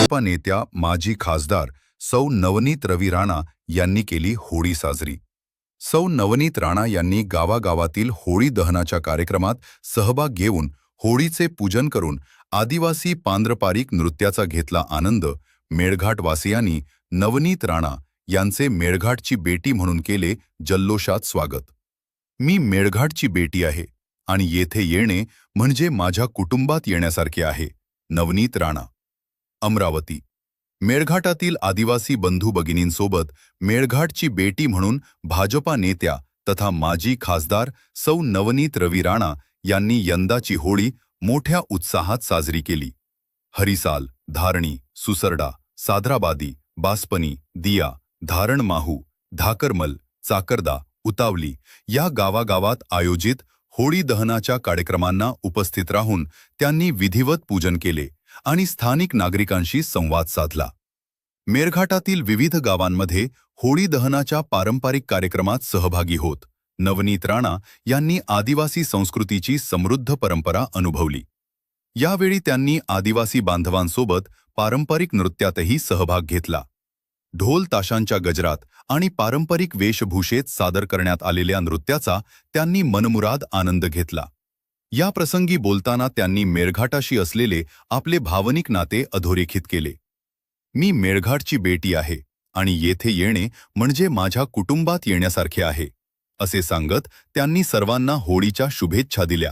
भाजपा नेत्या माजी खासदार सौ नवनीत रवी राणा यांनी केली होळी साजरी. सौ नवनीत राणा यांनी गावागावातील होळी दहनाच्या कार्यक्रमात सहभाग घेऊन होळीचे पूजन करून आदिवासी पारंपरिक नृत्याचा घेतला आनंद. मेळघाटवासियांनी नवनीत राणा यांचे मेळघाटची बेटी म्हणून केले जल्लोषात स्वागत. मी मेळघाटची बेटी आहे आणि येथे येणे म्हणजे माझ्या कुटुंबात येण्यासारखे आहे. नवनीत राणा. अमरावती. मेळघाटातील आदिवासी बंधू भगिनींसोबत मेळघाटची बेटी म्हणून भाजपा नेत्या तथा माजी खासदार सौ नवनीत रवी राणा यांनी यंदाची होळी मोठ्या उत्साहात साजरी केली. हरिसाल, धारणी, सुसरडा, साद्राबादी, बासपनी, दिया, धारण माहू, धाकरमल, चाकरदा, उतावली या गावागावात आयोजित होळी दहनाच्या कार्यक्रमांना उपस्थित राहून त्यांनी विधिवत पूजन केले आणि स्थानिक नागरिकांशी संवाद साधला. मेळघाटातील विविध गावांमध्ये होळी दहनाच्या पारंपरिक कार्यक्रमात सहभागी होत नवनीत राणा यांनी आदिवासी संस्कृतीची समृद्ध परंपरा अनुभवली. यावेळी त्यांनी आदिवासी बांधवांसोबत पारंपरिक नृत्यातही सहभाग घेतला. ढोल ताशांच्या गजरात आणि पारंपरिक वेशभूषेत सादर करण्यात आलेल्या नृत्याचा त्यांनी मनमुराद आनंद घेतला. या प्रसंगी बोलताना त्यांनी मेळघाटाशी असलेले आपले भावनिक नाते अधोरेखित केले. मी मेळघाटची बेटी आहे आणि येथे येणे म्हणजे माझ्या कुटुंबात येण्यासारखे आहे, असे सांगत त्यांनी सर्वांना होळीच्या शुभेच्छा दिल्या.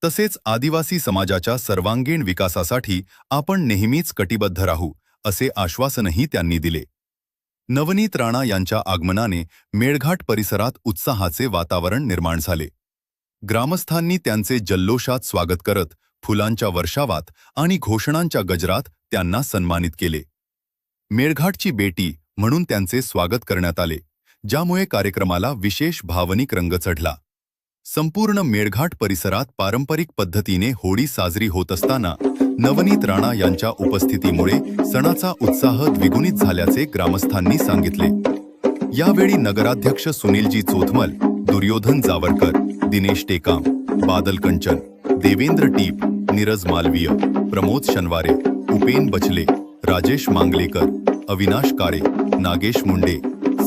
तसेच आदिवासी समाजाच्या सर्वांगीण विकासासाठी आपण नेहमीच कटिबद्ध राहू, असे आश्वासनही त्यांनी दिले. नवनीत राणा यांच्या आगमनाने मेळघाट परिसरात उत्साहाचे वातावरण निर्माण झाले. ग्रामस्थांनी त्यांचे जल्लोषात स्वागत करत फुलांच्या वर्षावात आणि घोषणांच्या गजरात त्यांना सन्मानित केले. मेळघाटची बेटी म्हणून त्यांचे स्वागत करण्यात आले, ज्यामुळे कार्यक्रमाला विशेष भावनिक रंग चढला. संपूर्ण मेळघाट परिसरात पारंपरिक पद्धतीने होळी साजरी होत असताना नवनीत राणा यांच्या उपस्थितीमुळे सणाचा उत्साह द्विगुणित झाल्याचे ग्रामस्थांनी सांगितले. यावेळी नगराध्यक्ष सुनीलजी चोथमल, दुर्योधन जावरकर, दिनेश टेकाम, बादल कंचन, देवेंद्र टीप, नीरज मालवीय, प्रमोद शनवारे, उपेन बचले, राजेश मांगलेकर, अविनाश काळे, नागेश मुंडे,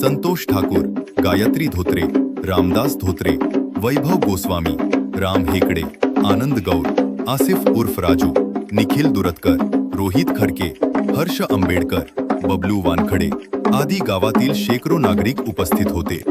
संतोष ठाकूर, गायत्री धोत्रे, रामदास धोत्रे, वैभव गोस्वामी, राम हेकडे, आनंद गौर, आसिफ उर्फ राजू, निखिल दुरतकर, रोहित खडके, हर्ष आंबेडकर, बबलू वानखडे आदी गावातील शेकडो नागरिक उपस्थित होते.